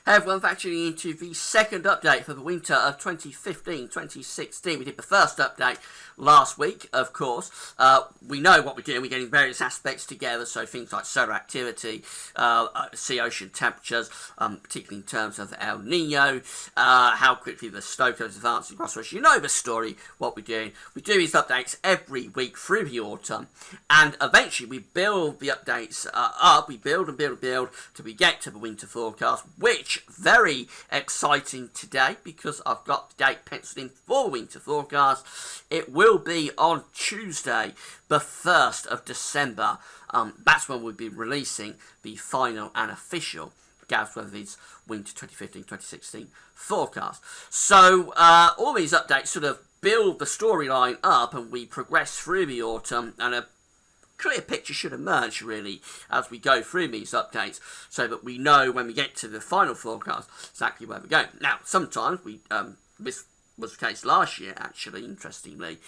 Hey everyone, factoring into the second update for the winter of 2015-2016. We did the first update last week, of course. We know what we're doing. We're getting various aspects together, so things like solar activity, sea ocean temperatures, particularly in terms of El Nino, how quickly the Stoker is advancing across Russia. You know the story, what we're doing. We do these updates every week through the autumn, and eventually we build the updates up. We build and build and build till we get to the winter forecast, which very exciting today because I've got the date penciled in for winter forecast. It will be on Tuesday, the 1st of December. That's when we'll be releasing the final and official Gavs Weathervids winter 2015-2016 forecast. So all these updates sort of build the storyline up, and we progress through the autumn, and a clear picture should emerge really as we go through these updates, so that we know when we get to the final forecast exactly where we're going. Now, sometimes this was the case last year, actually, interestingly.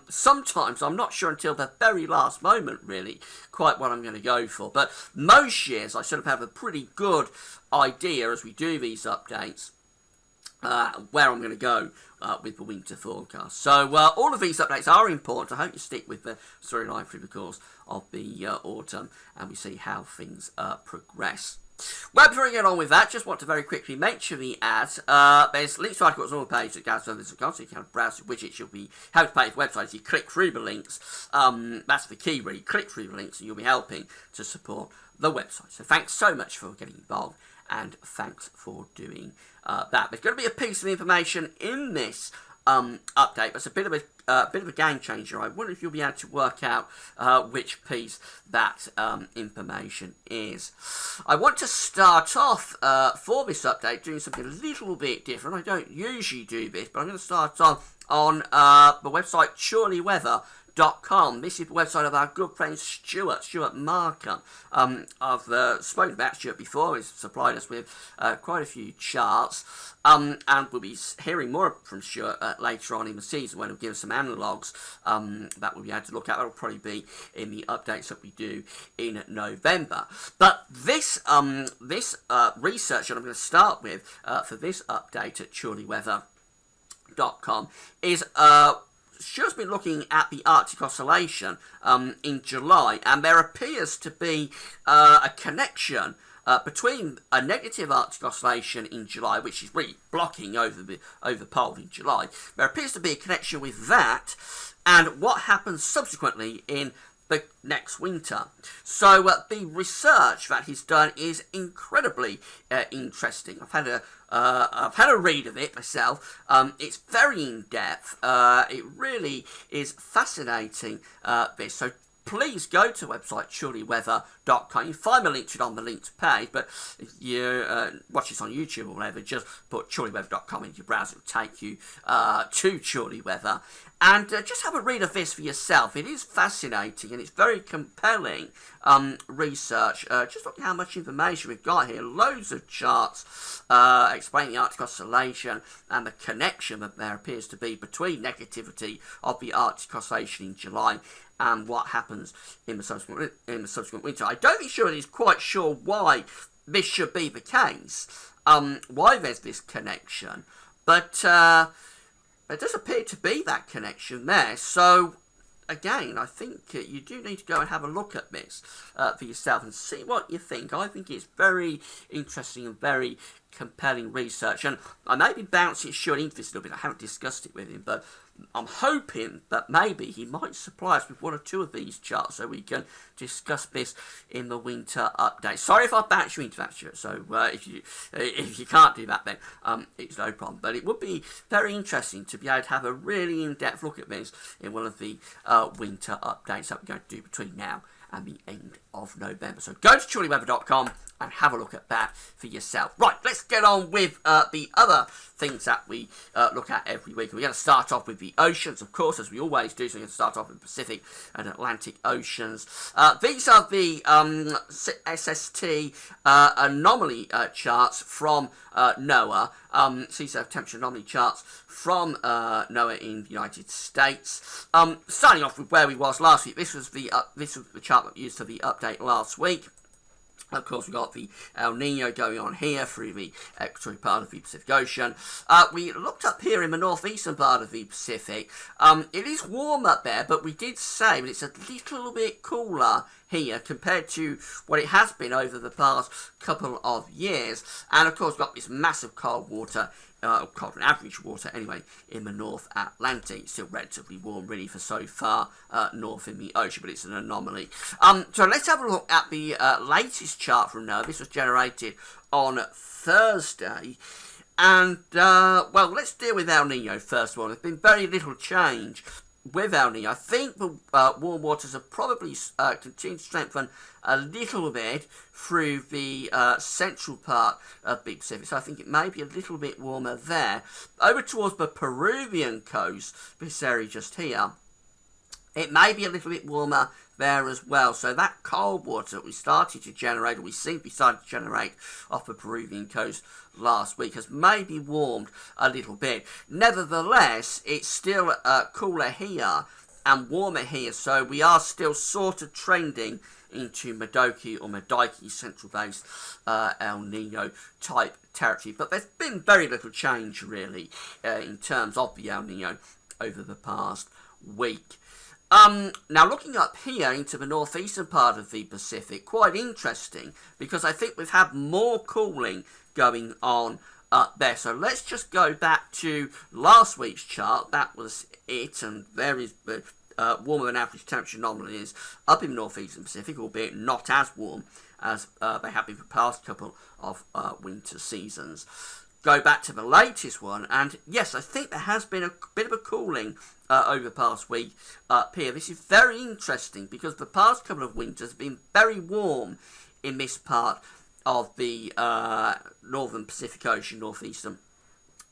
Sometimes I'm not sure until the very last moment, really, quite what I'm going to go for. But most years I sort of have a pretty good idea as we do these updates where I'm going to go with the winter forecast. So all of these updates are important. I hope you stick with the storyline through the course of the autumn, and we see how things progress. Well, before we get on with that, just want to very quickly mention the ads. There's links to articles on the page at GavsWeathervids.com, so you can browse the widgets. You'll be helped to pay for websites. You click through the links. That's the key, really. Click through the links, and you'll be helping to support the website. So thanks so much for getting involved, and thanks for doing that. There's going to be a piece of information in this update, but it's a bit of a game changer. I wonder if you'll be able to work out which piece that information is. I want to start off for this update doing something a little bit different. I don't usually do this, but I'm going to start off on the website chorleyweather.com. This is the website of our good friend Stuart Markham. I've spoken about Stuart before. He's supplied us with quite a few charts, and we'll be hearing more from Stuart later on in the season when he'll give us some analogues that we'll be able to look at. That'll probably be in the updates that we do in November. But this research that I'm going to start with for this update at chorleyweather.com is Stuart's been looking at the Arctic Oscillation in July, and there appears to be a connection between a negative Arctic Oscillation in July, which is really blocking over the pole in July. There appears to be a connection with that and what happens subsequently in the next winter. So the research that he's done is incredibly interesting. I've had a read of it myself. It's very in depth. It really is fascinating. This. So please go to the website chorleyweather.com. You can find the link to it on the linked page, but if you watch this on YouTube or whatever, just put chorleyweather.com into your browser. It will take you to Chorley Weather. And just have a read of this for yourself. It is fascinating, and it's very compelling research. Just look at how much information we've got here. Loads of charts explaining the Arctic Oscillation and the connection that there appears to be between negativity of the Arctic Oscillation in July and what happens in the subsequent winter. I don't think Stuart is quite sure why this should be the case, why there's this connection, but there does appear to be that connection there. So again, I think you do need to go and have a look at this for yourself and see what you think. I think it's very interesting and very compelling research, and I may be bouncing Stuart into this a little bit. I haven't discussed it with him, but I'm hoping that maybe he might supply us with one or two of these charts so we can discuss this in the winter update. Sorry if I bounce you into that, Stuart. So if you can't do that, then it's no problem. But it would be very interesting to be able to have a really in-depth look at this in one of the winter updates that we're going to do between now and the end of November. So go to chorleyweather.com and have a look at that for yourself. Right, let's get on with the other things that we look at every week. We're going to start off with the oceans, of course, as we always do. So we're going to start off with Pacific and Atlantic oceans. These are the SST anomaly charts from NOAA. Sea surface temperature anomaly charts from NOAA in the United States. Starting off with where we was last week. This was the chart that we used for the update last week. Of course, we've got the El Nino going on here through the equatorial part of the Pacific Ocean. We looked up here in the northeastern part of the Pacific. It is warm up there, but we did say that it's a little bit cooler here compared to what it has been over the past couple of years. And of course, we've got this massive cold water, cold and average water anyway, in the North Atlantic. It's still relatively warm really for so far north in the ocean, but it's an anomaly. So let's have a look at the latest chart from NOAA. This was generated on Thursday. And, well, let's deal with El Nino first of all. There's been very little change with El Nino. I think the warm waters have probably continued to strengthen a little bit through the central part of the Pacific, so I think it may be a little bit warmer there. Over towards the Peruvian coast, this area just here, it may be a little bit warmer there as well. So that cold water that we started to generate, or we seem to be starting to generate off the Peruvian coast last week, has maybe warmed a little bit. Nevertheless, it's still cooler here and warmer here, so we are still sort of trending into Modoki or Modaiki central-based El Nino type territory. But there's been very little change really in terms of the El Nino over the past week. Now looking up here into the northeastern part of the Pacific, quite interesting because I think we've had more cooling going on up there. So let's just go back to last week's chart. That was it, and there is warmer than average temperature anomalies up in the northeastern Pacific, albeit not as warm as they have been for the past couple of winter seasons. Go back to the latest one, and yes, I think there has been a bit of a cooling over the past week up here. This is very interesting because the past couple of winters have been very warm in this part of the northern Pacific Ocean, northeastern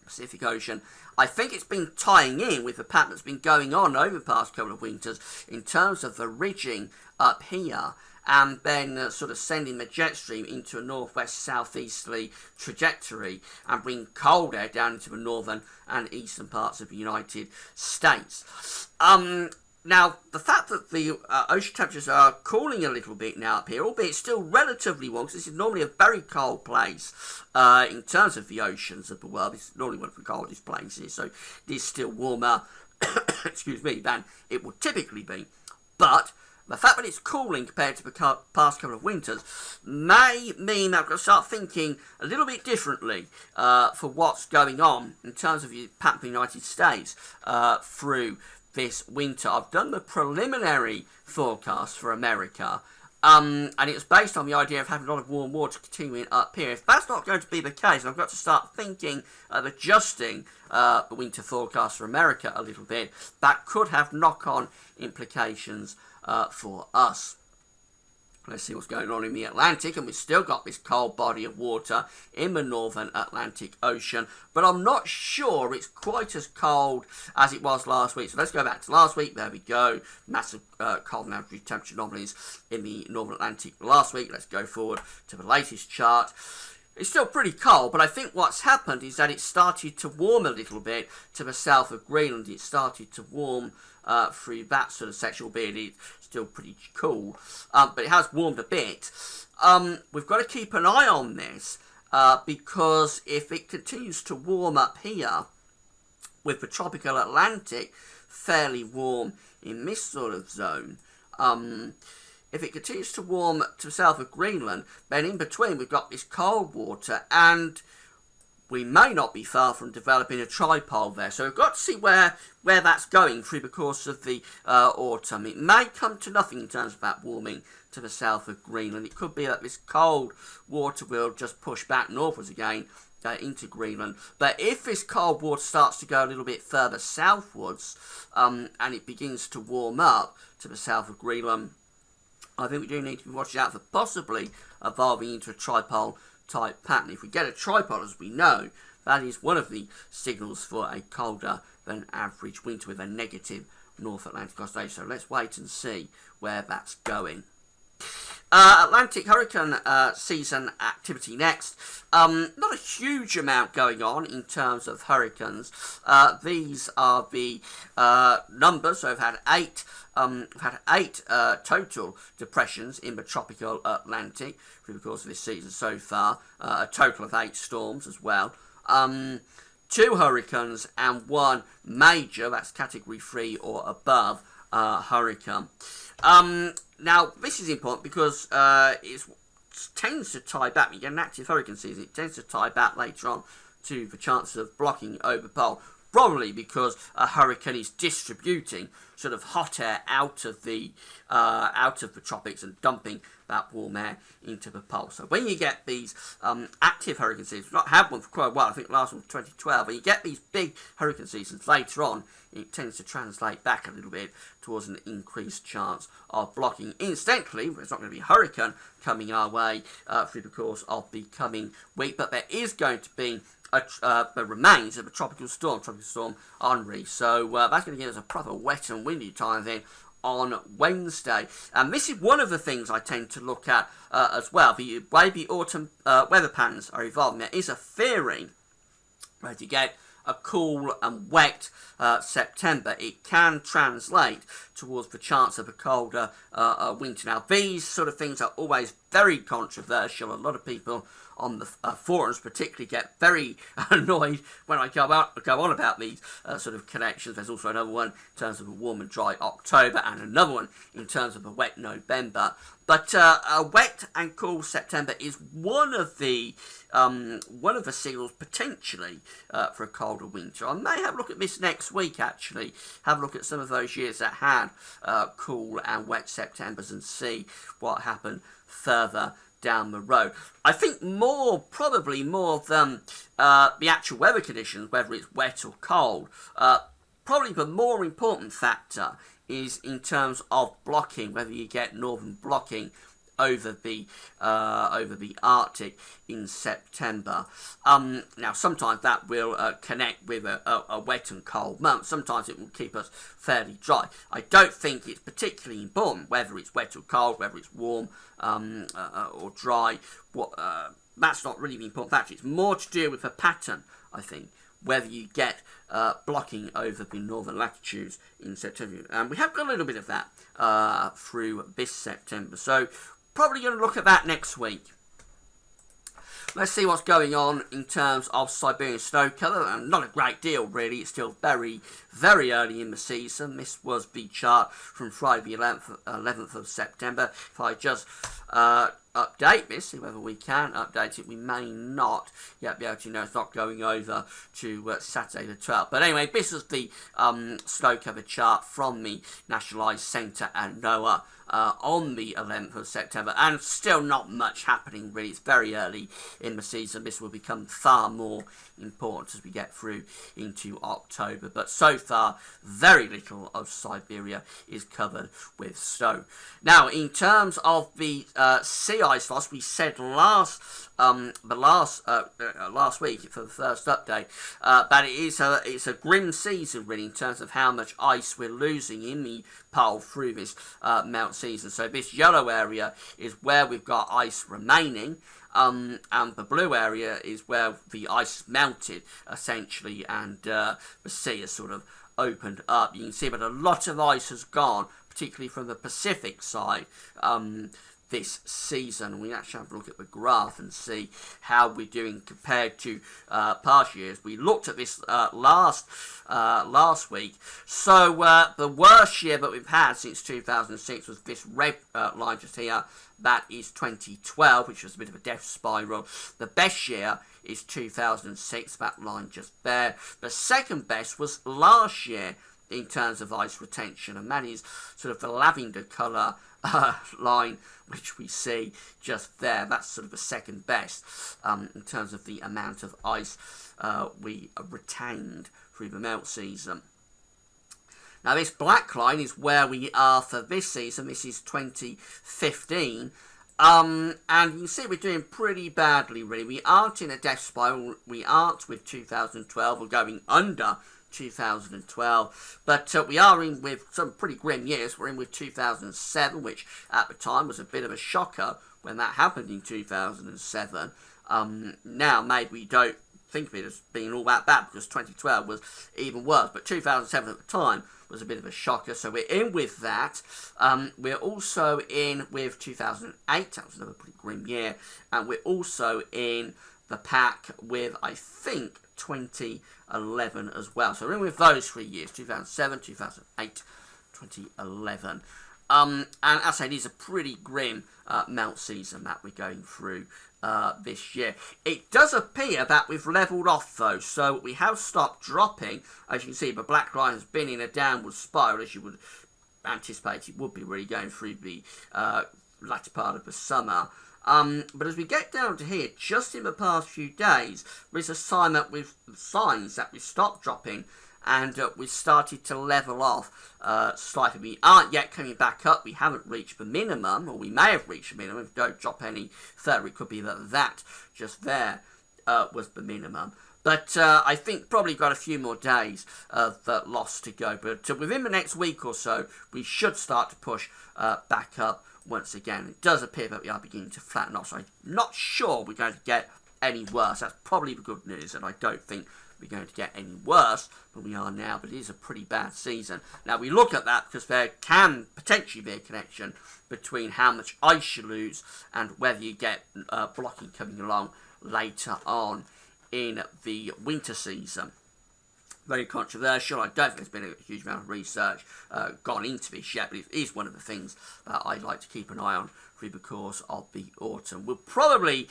Pacific Ocean. I think it's been tying in with the pattern that's been going on over the past couple of winters in terms of the ridging up here, and then sort of sending the jet stream into a northwest-southeasterly trajectory and bring cold air down into the northern and eastern parts of the United States. Now, the fact that the ocean temperatures are cooling a little bit now up here, albeit still relatively warm, because this is normally a very cold place in terms of the oceans of the world. It's normally one of the coldest places, so it is still warmer, excuse me, than it would typically be. But the fact that it's cooling compared to the past couple of winters may mean that I've got to start thinking a little bit differently for what's going on in terms of the pattern of the United States through this winter. I've done the preliminary forecast for America, and it was based on the idea of having a lot of warm water continuing up here. If that's not going to be the case, I've got to start thinking of adjusting the winter forecast for America a little bit. That could have knock-on implications for us. Let's see what's going on in the Atlantic, and we've still got this cold body of water in the northern Atlantic Ocean, but I'm not sure it's quite as cold as it was last week. So let's go back to last week. There we go. Massive cold and average temperature anomalies in the northern Atlantic last week. Let's go forward to the latest chart. It's still pretty cold, but I think what's happened is that it started to warm a little bit to the south of Greenland. It started to warm through that sort of section, albeit it's still pretty cool, but it has warmed a bit. We've got to keep an eye on this because if it continues to warm up here with the tropical Atlantic fairly warm in this sort of zone, if it continues to warm to the south of Greenland, then in between we've got this cold water, and we may not be far from developing a tripole there. So we've got to see where that's going through the course of the autumn. It may come to nothing in terms of that warming to the south of Greenland. It could be that this cold water will just push back northwards again into Greenland. But if this cold water starts to go a little bit further southwards and it begins to warm up to the south of Greenland, I think we do need to be watching out for possibly evolving into a tripole type pattern. If we get a tripole, as we know, that is one of the signals for a colder than average winter with a negative North Atlantic oscillation. So let's wait and see where that's going. Atlantic hurricane season activity next. Not a huge amount going on in terms of hurricanes. These are the numbers. So we've had eight total depressions in the tropical Atlantic through the course of this season so far. A total of 8 storms as well. 2 hurricanes and 1 major, that's category 3 or above, hurricane. Now, this is important because it tends to tie back, when you get an active hurricane season, it tends to tie back later on to the chances of blocking over the pole, probably because a hurricane is distributing sort of hot air out of the tropics and dumping that warm air into the pole. So when you get these active hurricane seasons, we've not had one for quite a while, I think the last one was 2012, when you get these big hurricane seasons later on, it tends to translate back a little bit towards an increased chance of blocking. Incidentally, there's not going to be a hurricane coming our way through the course of the coming week, but there is going to be the remains of a Tropical Storm Henri. So that's going to give us a proper wet and windy time then on Wednesday. And this is one of the things I tend to look at as well, the way the autumn weather patterns are evolving. There is a theory where you get a cool and wet September, it can translate towards the chance of a colder winter. Now, these sort of things are always very controversial. A lot of people on the forums particularly get very annoyed when I go on about these sort of connections. There's also another one in terms of a warm and dry October and another one in terms of a wet November. But a wet and cool September is one of the signals potentially for a colder winter. I may have a look at this next week, actually. Have a look at some of those years that had cool and wet Septembers and see what happened further down the road. I think probably more than the actual weather conditions, whether it's wet or cold, probably the more important factor is in terms of blocking, whether you get northern blocking over the Arctic in September. Now, sometimes that will connect with a wet and cold month. Sometimes it will keep us fairly dry. I don't think it's particularly important whether it's wet or cold, whether it's warm or dry. That's not really the important factor. It's more to do with the pattern, I think, whether you get blocking over the northern latitudes in September. And we have got a little bit of that through this September. So probably going to look at that next week. Let's see what's going on in terms of Siberian snow cover. Not a great deal, really. It's still very, very early in the season. This was the chart from Friday the 11th of September. If I just update this, see whether we can update it. We may not yet be able to know. It's not going over to Saturday the 12th. But anyway, this is the snow cover chart from the National Ice Centre at NOAA on the 11th of September, and still not much happening really. It's very early in the season. This will become far more important as we get through into October, but so far very little of Siberia is covered with snow. Now, in terms of the sea ice loss, we said last week for the first update that it's a grim season really in terms of how much ice we're losing in the pole through this melt season. So this yellow area is where we've got ice remaining, and the blue area is where the ice melted essentially, and the sea has sort of opened up. You can see that a lot of ice has gone, particularly from the Pacific side, this season. We actually have a look at the graph and see how we're doing compared to past years. We looked at this last week. So the worst year that we've had since 2006 was this red line just here. That is 2012, which was a bit of a death spiral. The best year is 2006, that line just there. The second best was last year in terms of ice retention, and that is sort of the lavender colour line which we see just there. That's sort of the second best in terms of the amount of ice we retained through the melt season. Now, this black line is where we are for this season. This is 2015. And you can see we're doing pretty badly, really. We aren't in a death spiral. We aren't with 2012. We're going under 2012. But we are in with some pretty grim years. We're in with 2007, which at the time was a bit of a shocker when that happened in 2007. Now maybe we don't think of it as being all that bad because 2012 was even worse, but 2007 at the time was a bit of a shocker, so we're in with that. We're also in with 2008, that was another pretty grim year, and we're also in the pack with, I think, 2011 as well. So we're in with those 3 years, 2007, 2008, 2011. And as I say, it is a pretty grim melt season that we're going through this year. It does appear that we've levelled off though, so we have stopped dropping. As you can see, the black line has been in a downward spiral, as you would anticipate it would be really going through the latter part of the summer. But as we get down to here, just in the past few days, there's a sign that signs that we've stopped dropping and we started to level off slightly. We aren't yet coming back up. We haven't reached the minimum, or we may have reached the minimum. If we don't drop any further, it could be that just there was the minimum. But I think probably got a few more days of loss to go. But within the next week or so, we should start to push back up once again. It does appear that we are beginning to flatten off. So I'm not sure we're going to get any worse. That's probably the good news, and I don't think we're going to get any worse than we are now, but it is a pretty bad season. Now, we look at that because there can potentially be a connection between how much ice you lose and whether you get blocking coming along later on in the winter season. Very controversial. I don't think there's been a huge amount of research gone into this yet, but it is one of the things that I'd like to keep an eye on through the course of the autumn. We'll probably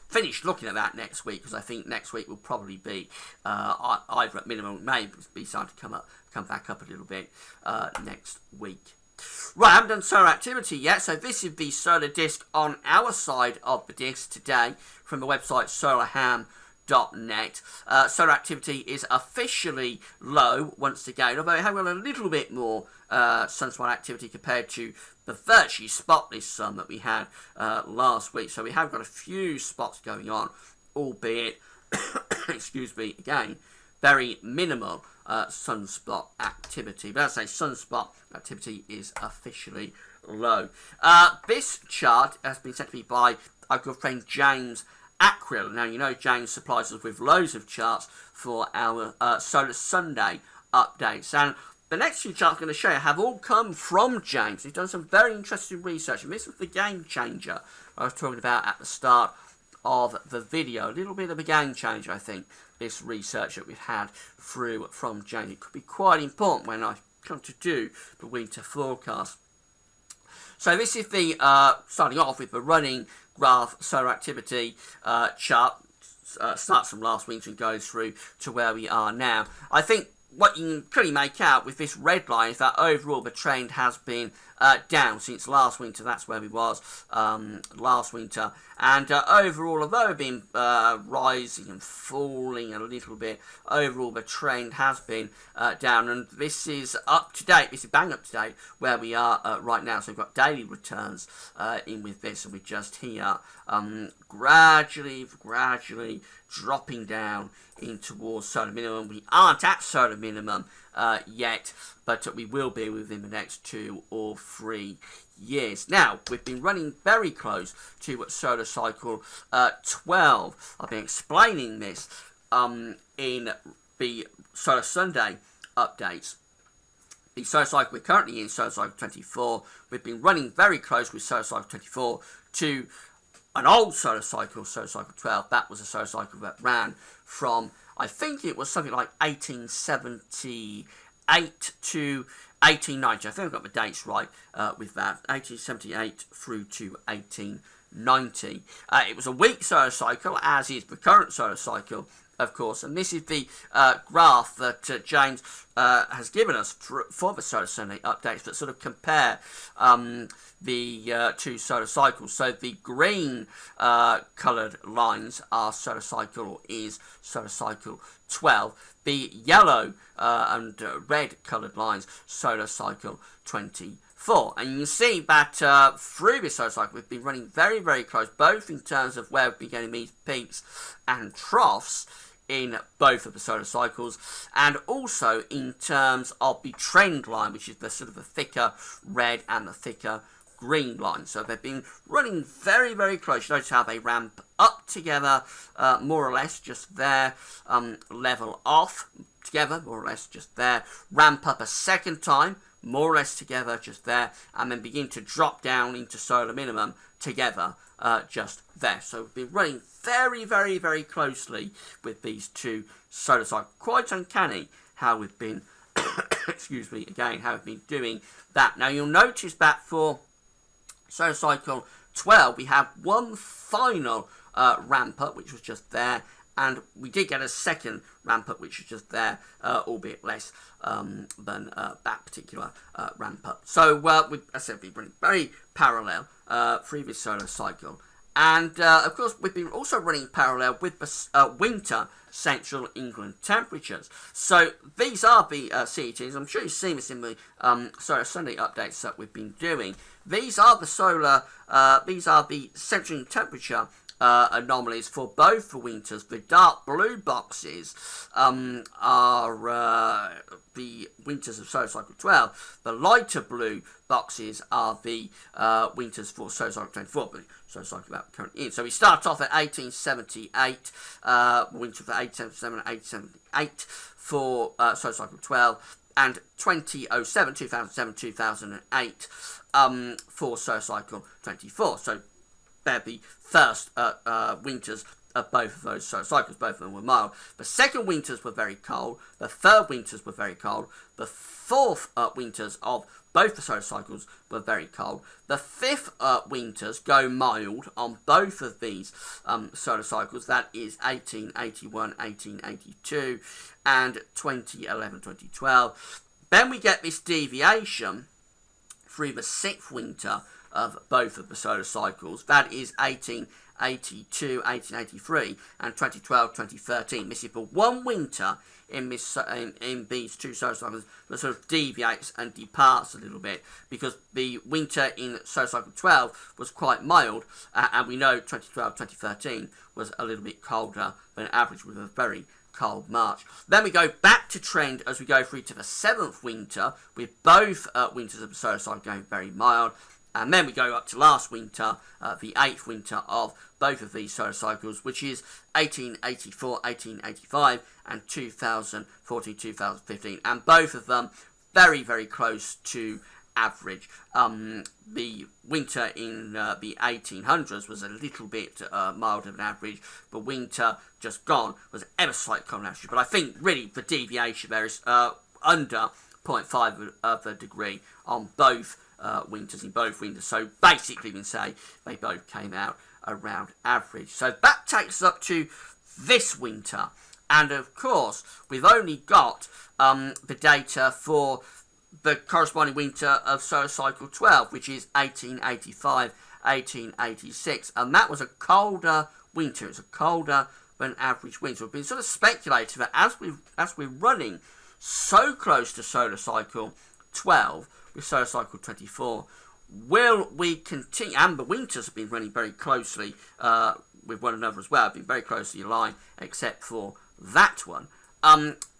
finish looking at that next week, because I think next week will probably be either at minimum, maybe be starting to come back up a little bit next week. Right, I haven't done solar activity yet, so this is the solar disk on our side of the disk today from the website solarham.net. Solar activity is officially low once again, although it had got a little bit more sunspot activity compared to the virtually spotless sun that we had last week. So we have got a few spots going on, albeit, excuse me, again, very minimal sunspot activity. But as I say, sunspot activity is officially low. This chart has been sent to me by our good friend James Acrill. Now, you know James supplies us with loads of charts for our Solar Sunday updates. And the next few charts I'm going to show you have all come from James. He's done some very interesting research. And this was the game changer I was talking about at the start of the video. A little bit of a game changer, I think, this research that we've had through from James. It could be quite important when I come to do the winter forecast. So this is the, starting off with the running graph solar activity chart. Starts from last winter and goes through to where we are now. I think what you can clearly make out with this red line is that overall the trend has been down since last winter. That's where we was last winter. And overall, although we've been rising and falling a little bit, overall the trend has been down. And this is up to date. This is bang up to date where we are right now. So we've got daily returns in with this, and we're just here gradually dropping down in towards solar minimum. We aren't at solar minimum yet, but we will be within the next 2 or 3 years. Now, we've been running very close to solar cycle 12. I've been explaining this in the Solar Sunday updates. The solar cycle we're currently in, solar cycle 24, we've been running very close with solar cycle 24 to an old solar cycle 12. That was a solar cycle that ran from, I think it was something like 1878 to 1890. I think I've got the dates right with that. 1878 through to 1890. It was a weak solar cycle, as is the current solar cycle, of course. And this is the graph that James has given us for the Solar Sunday updates that sort of compare the 2 solar cycles. So the green coloured lines are solar cycle is solar cycle 12. The yellow and red coloured lines, solar cycle 24. And you can see that through this solar cycle we've been running very, very close, both in terms of where we've been getting these peaks and troughs in both of the solar cycles, and also in terms of the trend line, which is the sort of the thicker red and the thicker green line. So they've been running very, very close. Notice how they ramp up together, more or less just there, level off together, more or less just there, ramp up a second time, more or less together, just there, and then begin to drop down into solar minimum together, just there. So we've been running very, very, very closely with these two solar cycles. Quite uncanny how we've been, excuse me, again, how we've been doing that. Now you'll notice that for solar cycle 12, we have one final ramp up, which was just there, and we did get a second ramp up, which was just there, albeit less than that particular ramp up. So, as I said, we've been very parallel through this solar cycle. And, of course, we've been also running parallel with the winter central England temperatures. So, these are the CETs. I'm sure you've seen this in the Solar Sunday updates that we've been doing. These are the central England temperature anomalies for both the winters. The dark blue boxes are the winters of solar cycle 12. The lighter blue boxes are the winters for solar cycle 24, but solar cycle that we're currently in. So we start off at 1878, winter for 1877 and 1878 for solar cycle 12, and 2007, 2007, 2008 for solar cycle 24. So they're the first winters of both of those solar cycles. Both of them were mild. The second winters were very cold. The third winters were very cold. The fourth winters of both the solar cycles were very cold. The fifth winters go mild on both of these solar cycles. That is 1881, 1882, and 2011, 2012. Then we get this deviation through the sixth winter of both of the solar cycles. That is 1882, 1883, and 2012, 2013. This is the one winter in these two solar cycles that sort of deviates and departs a little bit, because the winter in solar cycle 12 was quite mild, and we know 2012, 2013 was a little bit colder than average, with a very cold March. Then we go back to trend as we go through to the seventh winter, with both winters of the solar cycle going very mild. And then we go up to last winter, the eighth winter of both of these solar cycles, which is 1884, 1885, and 2014, 2015. And both of them very, very close to average. The winter in the 1800s was a little bit milder than average. The winter just gone was ever slightly colder than average. But I think really the deviation there is under 0.5 of a degree on both winters, in both winters. So basically we can say they both came out around average. So that takes us up to this winter, and of course we've only got the data for the corresponding winter of solar cycle 12, which is 1885, 1886, and that was a colder winter. It's a colder than average winter. We've been sort of speculating that as we're running so close to solar cycle 12 with solar cycle 24, will we continue? And the winters have been running very closely with one another as well, been very closely aligned, except for that one.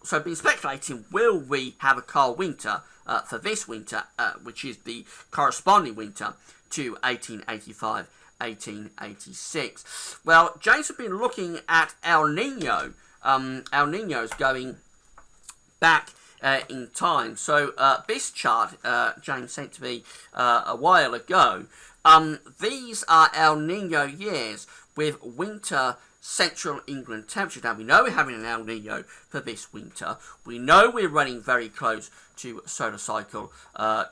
So I've been speculating, will we have a cold winter for this winter, which is the corresponding winter to 1885, 1886. Well, James have been looking at El Nino. El Nino's going back in time. So this chart James sent to me a while ago. These are El Nino years with winter central England temperature. Now we know we're having an El Nino for this winter. We know we're running very close to solar cycle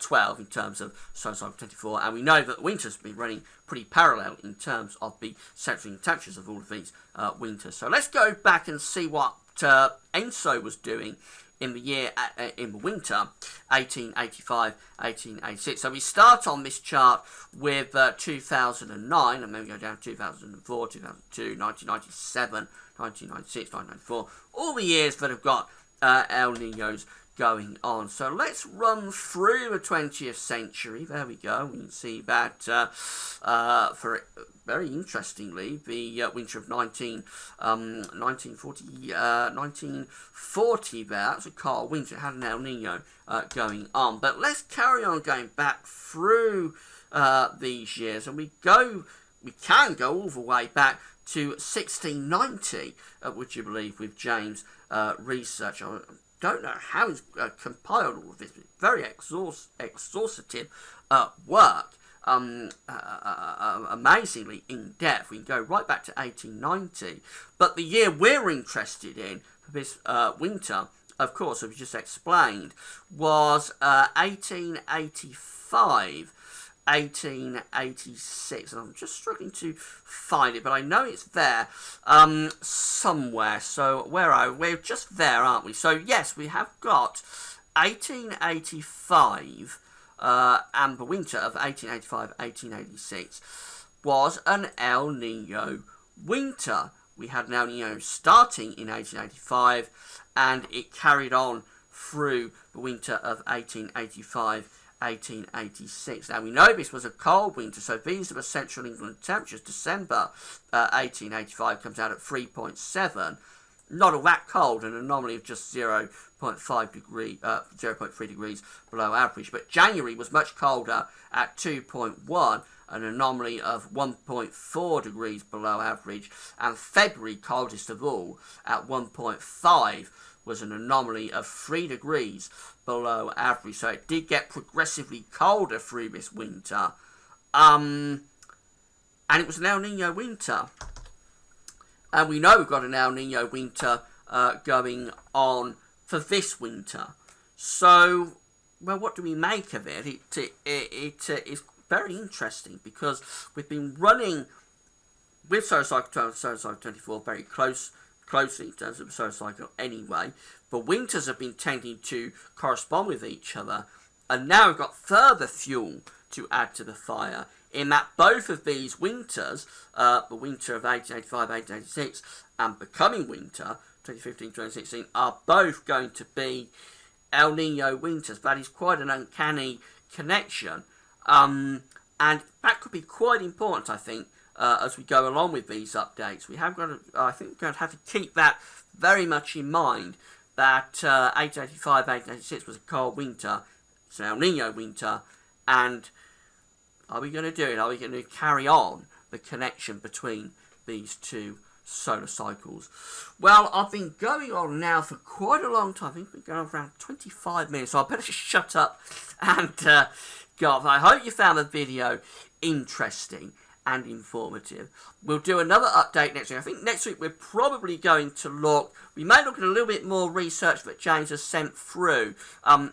12 in terms of solar cycle 24, and we know that the winters have been running pretty parallel in terms of the central England temperatures of all of these winters. So let's go back and see what ENSO was doing in the year, in the winter, 1885, 1886. So we start on this chart with 2009, and then we go down to 2004, 2002, 1997, 1996, 1994. All the years that have got El Ninos going on. So let's run through the 20th century. There we go. We can see that very interestingly, the winter of 1940, that was a cold winter. It had an El Nino going on. But let's carry on going back through these years, and we can go all the way back to 1690, would you believe, with James' research. I don't know how he's compiled all of this, but very exhaustive work. Amazingly in depth. We can go right back to 1890, but the year we're interested in for this winter, of course, as we just explained, was 1885. 1886, and I'm just struggling to find it, but I know it's there somewhere. So where are we? We're just there, aren't we? So yes, we have got 1885, and the winter of 1885-1886 was an El Nino winter. We had an El Nino starting in 1885, and it carried on through the winter of 1885-1886. Now, we know this was a cold winter, so these are the central England temperatures. December 1885 comes out at 3.7. Not all that cold, an anomaly of just 0.3 degrees below average. But January was much colder at 2.1, an anomaly of 1.4 degrees below average. And February, coldest of all, at 1.5, was an anomaly of 3 degrees below average. So it did get progressively colder through this winter. And it was an El Nino winter. And we know we've got an El Nino winter going on for this winter. So, well, what do we make of it? It is very interesting, because we've been running with Solar Cycle 24 very closely in terms of the solar cycle anyway. The winters have been tending to correspond with each other, and now we've got further fuel to add to the fire, in that both of these winters, the winter of 1885-1886 and the coming winter, 2015-2016, are both going to be El Nino winters. That is quite an uncanny connection, and that could be quite important, I think, as we go along with these updates. We have got to, I think we're going to have to keep that very much in mind, that 1885-1886 was a cold winter, it's an El Nino winter, and are we going to do it? Are we going to carry on the connection between these two solar cycles? Well, I've been going on now for quite a long time. I think we've been going on for around 25 minutes, so I better just shut up and go off. I hope you found the video interesting and informative. We'll do another update next week. I think next week we're probably going to we may look at a little bit more research that James has sent through,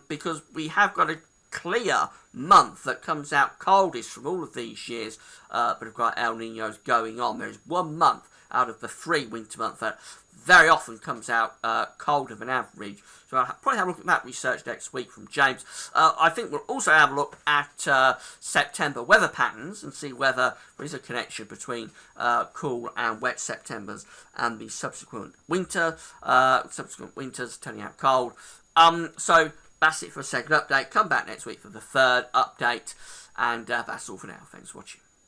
because we have got a clear month that comes out coldest from all of these years, but we've got El Ninos going on. There is 1 month out of the 3 winter months that very often comes out colder than average. So I'll probably have a look at that research next week from James. I think we'll also have a look at September weather patterns and see whether there is a connection between cool and wet Septembers and the subsequent winters turning out cold. So that's it for a second update. Come back next week for the third update, and that's all for now. Thanks for watching.